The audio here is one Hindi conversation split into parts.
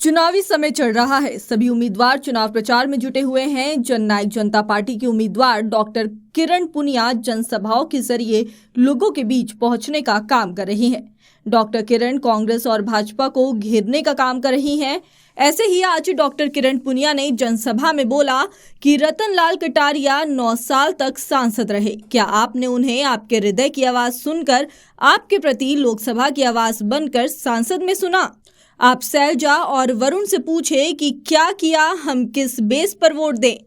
चुनावी समय चल रहा है। सभी उम्मीदवार चुनाव प्रचार में जुटे हुए हैं। जननायक जनता पार्टी के उम्मीदवार डॉक्टर किरण पुनिया जनसभाओं के जरिए लोगों के बीच पहुंचने का काम कर रही हैं। डॉक्टर किरण कांग्रेस और भाजपा को घेरने का काम कर रही हैं। ऐसे ही आज डॉक्टर किरण पुनिया ने जनसभा में बोला कि रतन लाल कटारिया 9 साल तक सांसद रहे। क्या आपने उन्हें आपके हृदय की आवाज सुनकर आपके प्रति लोकसभा की आवाज बनकर सांसद में सुना? आप शैलजा और वरुण से पूछे कि क्या किया, हम किस बेस पर वोट दें।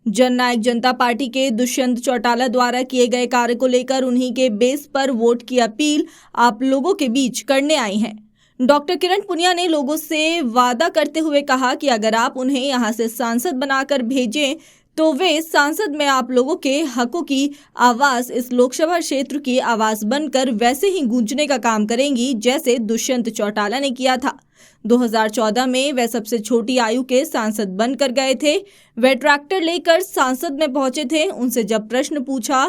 जननायक जनता पार्टी के दुष्यंत चौटाला द्वारा किए गए कार्य को लेकर उन्हीं के बेस पर वोट की अपील आप लोगों के बीच करने आई हैं। डॉक्टर किरण पुनिया ने लोगों से वादा करते हुए कहा कि अगर आप उन्हें यहां से सांसद बनाकर भेजें तो वे सांसद में आप लोगों के हकों की आवाज इस लोकसभा क्षेत्र की आवाज बनकर वैसे ही गूंजने का काम करेंगी जैसे दुष्यंत चौटाला ने किया था। 2014 में वे सबसे छोटी आयु के सांसद बनकर गए थे। वे ट्रैक्टर लेकर सांसद में पहुंचे थे। उनसे जब प्रश्न पूछा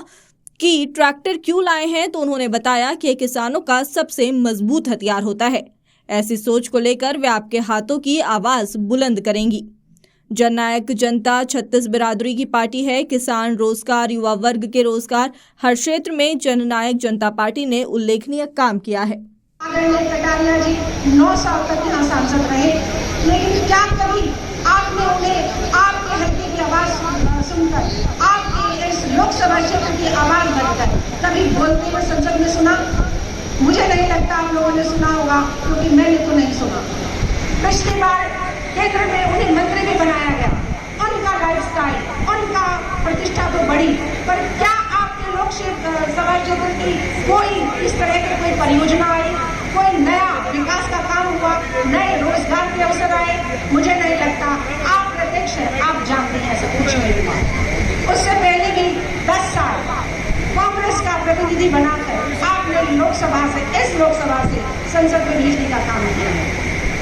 कि ट्रैक्टर क्यों लाए हैं तो उन्होंने बताया कि किसानों का सबसे मजबूत हथियार होता है। ऐसी सोच को लेकर वे आपके हाथों की आवाज बुलंद करेंगी। जननायक जनता 36 बिरादरी की पार्टी है। किसान, रोजगार, युवा वर्ग के रोजगार, हर क्षेत्र में जननायक जनता पार्टी ने उल्लेखनीय काम किया है। आदरणीय कटारिया जी 9 साल तक यहाँ सांसद रहे, लेकिन क्या कभी आपने उन्हें आपके हल्के की आवाज सुनकर, आपके इस लोकसभा क्षेत्र की आवाज बनकर कभी बोलते हुए संसद में सुना? मुझे नहीं लगता आप लोगों ने सुना होगा, क्योंकि मैंने तो नहीं सुना। पिछली बार केंद्र में उन्हें मंत्री भी बनाया गया, उनका लाइफस्टाइल, उनका प्रतिष्ठा तो बढ़ी, पर क्या आपके लोकसभा क्षेत्र की कोई इस तरह की कोई परियोजना आई, कोई नया विकास का काम हुआ, नए रोजगार के अवसर आए? मुझे नहीं लगता। आप प्रत्यक्ष हैं, आप जानते हैं ऐसा कुछ नहीं हुआ। उससे पहले भी 10 साल कांग्रेस का प्रतिनिधि बनाकर आपने लोकसभा से, इस लोकसभा से संसद में भेजने का काम किया है,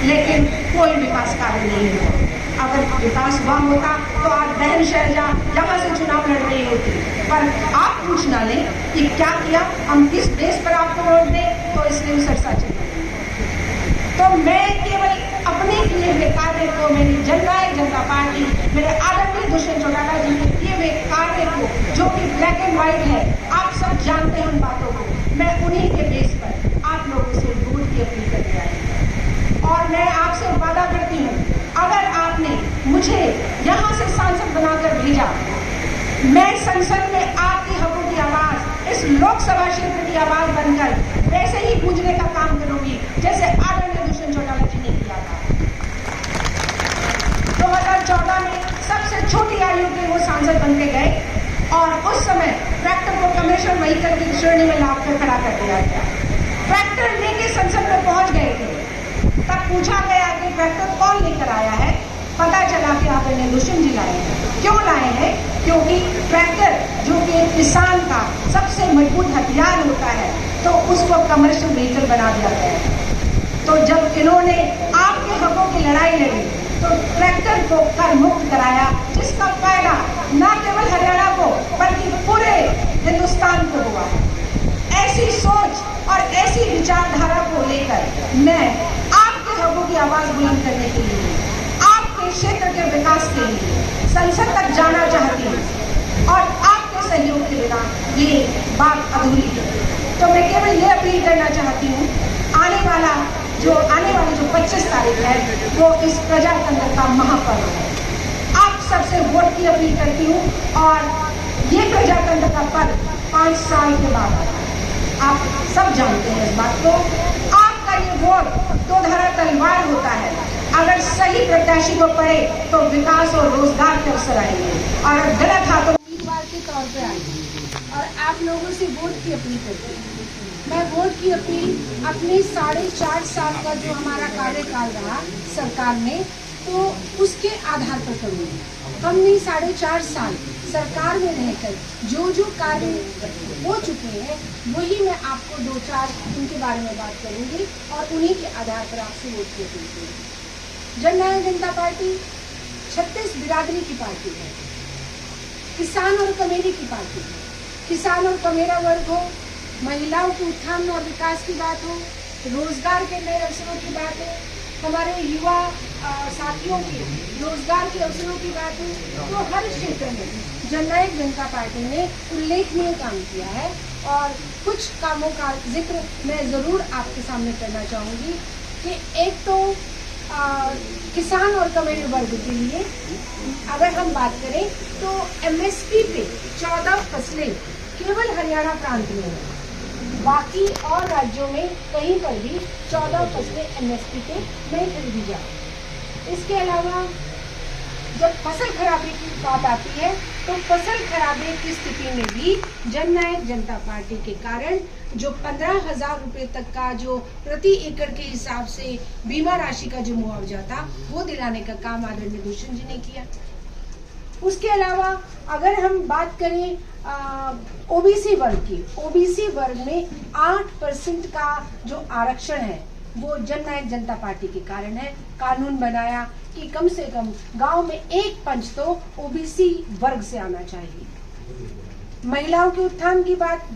लेकिन कोई विकास कार्य नहीं हुआ। अगर विकास हुआ होता तो आज बहन शैलजा यहाँ से चुनाव लड़ रही होती, पर आप पूछना लें कि क्या किया, हम किस देश पर आपको वोट दें, तो इसलिए सरसा चले। तो मैं केवल अपने किए हुए कार्य को, मेरी जननायक जनता पार्टी, मेरे आदरणीय दुष्यंत चौटाला जी के किए हुए कार्य को, जो कि ब्लैक एंड व्हाइट है, आप सब जानते हैं उन बातों को, मैं उन्हीं के बेस पर आप लोगों से वोट की अपील करके आई। और मैं आपसे वादा करती हूँ, अगर आपने मुझे यहाँ से सांसद बनाकर भेजा, मैं संसद में आपकी हकों की आवाज, इस लोकसभा क्षेत्र की आवाज बनकर वैसे ही गूंजने का काम करूंगी जैसे आदरणीय दुष्यंत चौटाला जी ने किया था। 2014 में सबसे छोटी आयु के वो सांसद बन के गए और उस समय ट्रैक्टर को कमर्शियल व्हीकल की श्रेणी में लाकर खड़ा कर दिया गया। ट्रैक्टर लेके संसद में पहुंच गए थे, तब पूछा गया कि ट्रैक्टर कौन लेकर आया है? पता चला कि आदरणीय दुष्यंत जी लाए हैं। क्यों लाए हैं? क्योंकि ट्रैक्टर जो कि किसान का सबसे मजबूत हथियार होता है, तो उसको कमर्शियल व्हीकल बना दिया गया। तो जब इन्होंने आपके हकों की लड़ाई लड़ी तो ट्रैक्टर को कर मुक्त कराया, जिसका फायदा न केवल हरियाणा को बल्कि पूरे हिंदुस्तान को हुआ। ऐसी सोच और ऐसी विचारधारा को लेकर मैं आपके हकों की आवाज बुलंद करने के लिए, आपके क्षेत्र के विकास के लिए संसद तक जाना चाहती हूँ और आपके सहयोग के बिना ये बात अधूरी है। तो मैं केवल ये अपील करना चाहती हूँ, आने वाली जो 25 तारीख है वो इस प्रजातंत्र का महापर्व है। आप सबसे वोट की अपील करती हूँ और ये प्रजातंत्र का पर्व 5 साल के बाद आता है। आप सब जानते हैं इस बात को। आपका ये वोट दो धारा तलवार होता है। अगर सही प्रत्याशी को पड़े तो विकास और रोजगार के अवसर आएंगे, और अगर गलत हाथों उम्मीदवार के तौर पे आएंगे। और आप लोगों से वोट की अपील करती हूँ। मैं वोट की अपील अपने 4.5 साल का जो हमारा कार्यकाल रहा सरकार में, तो उसके आधार पर करूँगी। हमने 4.5 साल सरकार में रहकर जो कार्य हो चुके हैं वही मैं आपको 2-4 उनके बारे में बात करूंगी और उन्हीं के आधार पर आपसे वोट की अपील करूंगी। जननायक जनता पार्टी 36 बिरादरी की पार्टी है, किसान और कमेरी की पार्टी है। किसान और कमेरा वर्ग हो, महिलाओं के उत्थान और विकास की बात हो, रोजगार के नए अवसरों की बात हो, हमारे युवा बाकियों के रोजगार के अवसरों की बात है तो हर क्षेत्र में जननायक जनता पार्टी ने उल्लेखनीय काम किया है। और कुछ कामों का जिक्र मैं ज़रूर आपके सामने करना चाहूँगी कि एक तो किसान और कमेन्ड वर्ग के लिए अगर हम बात करें तो MSP पे 14 फसलें केवल हरियाणा प्रांत में हैं, बाकी और राज्यों में कहीं पर भी 14 फसलें MSP पे नहीं खरीदी जाती। इसके अलावा जब फसल खराबे की बात आती है तो फसल खराबे की स्थिति में भी जननायक जनता पार्टी के कारण जो 15,000 रुपये तक का जो प्रति एकड़ के हिसाब से बीमा राशि का जो मुआवजा था वो दिलाने का काम आदरणीय दुष्यंत जी ने किया। उसके अलावा अगर हम बात करें OBC वर्ग की, OBC वर्ग में 8% का जो आरक्षण है वो जननायक जनता पार्टी के कारण है। कानून बनाया कि कम से कम गांव में एक पंच तो OBC वर्ग से आना चाहिए। महिलाओं के उत्थान की बात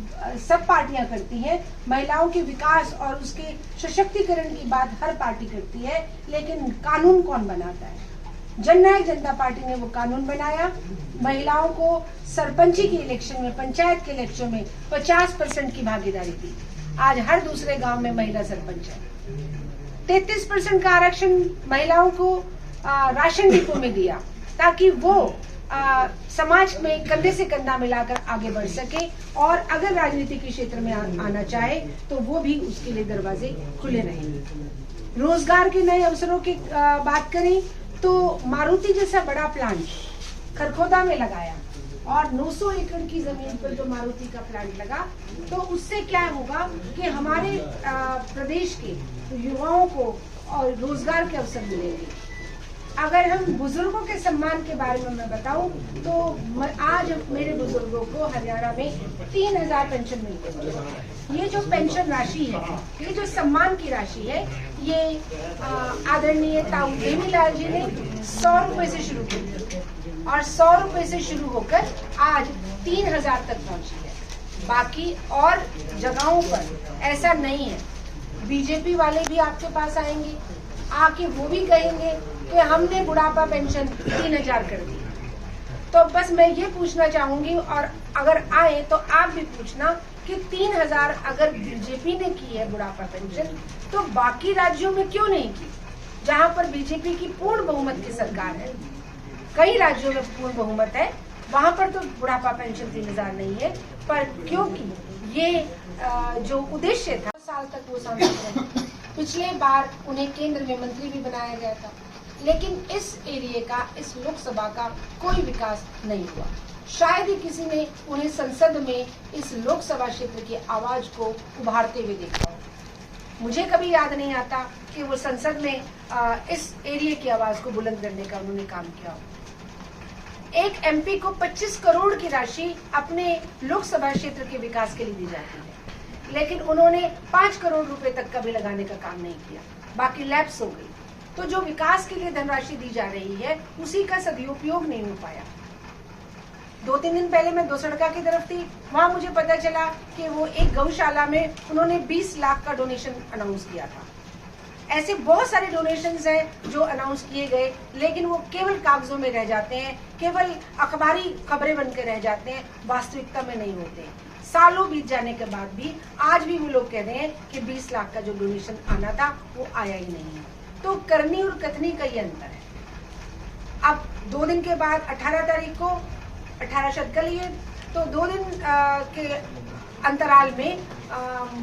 सब पार्टियां करती हैं, महिलाओं के विकास और उसके सशक्तिकरण की बात हर पार्टी करती है, लेकिन कानून कौन बनाता है? जननायक जनता पार्टी ने वो कानून बनाया। महिलाओं को सरपंची के इलेक्शन में, पंचायत के इलेक्शन में 50% की भागीदारी दी। आज हर दूसरे गांव में महिला सरपंच है। 33% का आरक्षण महिलाओं को राशन डिपो में दिया ताकि वो समाज में कंधे से कंधा मिलाकर आगे बढ़ सके और अगर राजनीति के क्षेत्र में आना चाहे तो वो भी उसके लिए दरवाजे खुले रहेंगे। रोजगार के नए अवसरों की बात करें तो मारुति जैसा बड़ा प्लांट खरखोदा में लगाया और 900 एकड़ की जमीन पर जो मारुति का प्लांट लगा तो उससे क्या होगा कि हमारे प्रदेश के युवाओं को और रोजगार के अवसर मिलेंगे। अगर हम बुजुर्गों के सम्मान के बारे में मैं बताऊं तो आज मेरे बुजुर्गों को हरियाणा में 3,000 पेंशन मिलती है। ये जो पेंशन राशि है, ये जो सम्मान की राशि है, ये आदरणीय ताऊ देवीलाल जी ने 100 रुपए से शुरू की और 100 रुपए से शुरू होकर आज 3,000 तक पहुंची है। बाकी और जगहों पर ऐसा नहीं है। बीजेपी वाले भी आपके पास आएंगे, आके वो भी कहेंगे कि हमने बुढ़ापा पेंशन 3,000 कर दी। तो बस मैं ये पूछना चाहूंगी और अगर आए तो आप भी पूछना कि 3,000 अगर बीजेपी ने की है बुढ़ापा पेंशन तो बाकी राज्यों में क्यों नहीं की, जहां पर बीजेपी की पूर्ण बहुमत की सरकार है। कई राज्यों में पूर्ण बहुमत है, वहां पर तो बुढ़ापा पेंशन 3,000 नहीं है, पर क्योंकि ये जो उद्देश्य था साल तक वो सांसद रहे। पिछले बार उन्हें केंद्र में मंत्री भी बनाया गया था, लेकिन इस एरिया का, इस लोकसभा का कोई विकास नहीं हुआ। शायद ही किसी ने उन्हें संसद में इस लोकसभा क्षेत्र की आवाज को उभारते हुए देखा हो। मुझे कभी याद नहीं आता कि वो संसद में इस एरिया की आवाज को बुलंद करने का उन्होंने काम किया हो। एक MP को 25 करोड़ की राशि अपने लोकसभा क्षेत्र के विकास के लिए दी जाती है, लेकिन उन्होंने 5 करोड़ रुपए तक का भी लगाने का काम नहीं किया, बाकी लैप्स हो गई। तो जो विकास के लिए धनराशि दी जा रही है उसी का सदुपयोग नहीं हो पाया। 2-3 दिन पहले मैं दोसड़का की तरफ थी, वहां मुझे पता चला कि वो एक गौशाला में उन्होंने 20 लाख का डोनेशन अनाउंस किया था। ऐसे बहुत सारे डोनेशंस हैं जो अनाउंस किए गए, लेकिन वो केवल कागजों में रह जाते हैं, केवल अखबारी खबरें बनकर रह जाते हैं, वास्तविकता में नहीं होते। सालों बीत जाने के बाद भी आज भी वो लोग कह रहे हैं कि 20 लाख का जो डोनेशन आना था वो आया ही नहीं है। तो करनी और कथनी का ये अंतर है। अब 2 दिन के बाद 18 तारीख को 18 शतकल लिए, तो 2 दिन के अंतराल में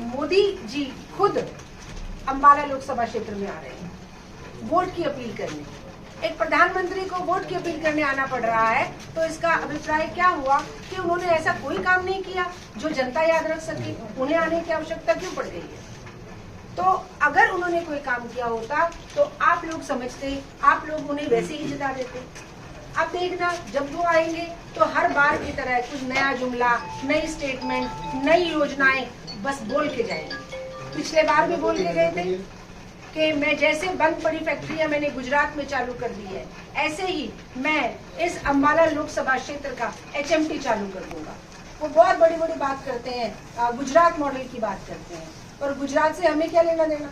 मोदी जी खुद अंबाला लोकसभा क्षेत्र में आ रहे हैं वोट की अपील करने। एक प्रधानमंत्री को वोट की अपील करने आना पड़ रहा है, तो इसका अभिप्राय क्या हुआ कि उन्होंने ऐसा कोई काम नहीं किया जो जनता याद रख सके। उन्हें आने की आवश्यकता क्यों पड़ गई है? तो अगर उन्होंने कोई काम किया होता तो आप लोग समझते, आप लोग उन्हें वैसे ही जिता देते। अब देखना, जब वो आएंगे तो हर बार की तरह कुछ नया जुमला, नई स्टेटमेंट, नई योजनाएं बस बोल के जाएंगे। पिछले बार भी बोल के गए थे कि मैं जैसे बंद पड़ी फैक्ट्रियां मैंने गुजरात में चालू कर दी है, ऐसे ही मैं इस अंबाला लोकसभा क्षेत्र का HMT चालू कर दूंगा। वो बहुत बड़ी बड़ी बात करते हैं, गुजरात मॉडल की बात करते हैं, पर गुजरात से हमें क्या लेना देना?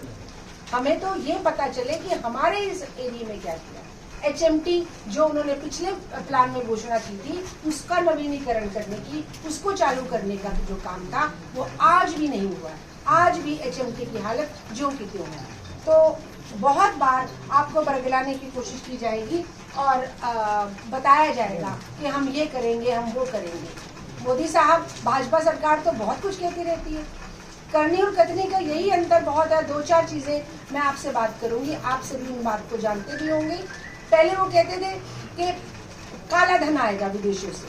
हमें तो ये पता चले कि हमारे इस एरिया में क्या किया। HMT जो उन्होंने पिछले प्लान में घोषणा की थी, उसका नवीनीकरण करने की, उसको चालू करने का जो काम था वो आज भी नहीं हुआ। आज भी HMT की हालत ज्यों की त्यों है। तो बहुत बार आपको बरगलाने की कोशिश की जाएगी और बताया जाएगा कि हम ये करेंगे, हम वो करेंगे। मोदी साहब, भाजपा सरकार तो बहुत कुछ कहती रहती है। करनी और कथनी का यही अंतर बहुत है। 2-4 चीजें मैं आपसे बात करूंगी, आप सभी इन बात को जानते भी होंगे। पहले वो कहते थे कि काला धन आएगा विदेशों से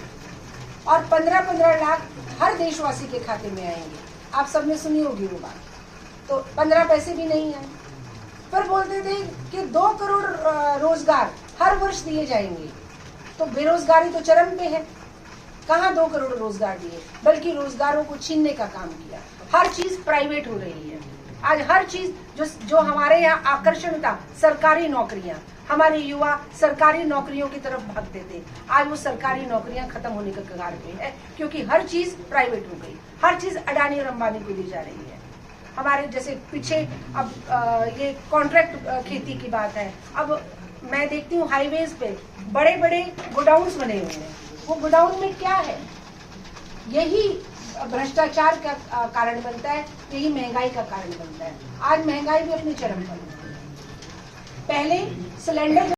और 15-15 लाख हर देशवासी के खाते में आएंगे। आप सबने सुनी होगी वो बात। तो 15 पैसे भी नहीं आए। फिर बोलते थे कि 2 करोड़ रोजगार हर वर्ष दिए जाएंगे। तो बेरोजगारी तो चरम पे है। कहाँ 2 करोड़ रोजगार दिए, बल्कि रोजगारों को छीनने का काम किया। हर चीज प्राइवेट हो रही है। आज हर चीज जो हमारे यहाँ आकर्षण था, सरकारी नौकरियां, हमारे युवा सरकारी नौकरियों की तरफ भागते थे। आज वो सरकारी नौकरियां खत्म होने के कगार पे है, क्योंकि हर चीज प्राइवेट हो गई। हर चीज अडानी और अंबानी को दी जा रही है। हमारे जैसे पीछे अब ये कॉन्ट्रैक्ट खेती की बात है। अब मैं देखती हूँ हाईवेज पे बड़े बड़े गोडाउन्स बने हुए हैं। वो गोडाउन में क्या है? यही भ्रष्टाचार का कारण बनता है, यही महंगाई का कारण बनता है। आज महंगाई भी अपने चरम पर है। पहले सिलेंडर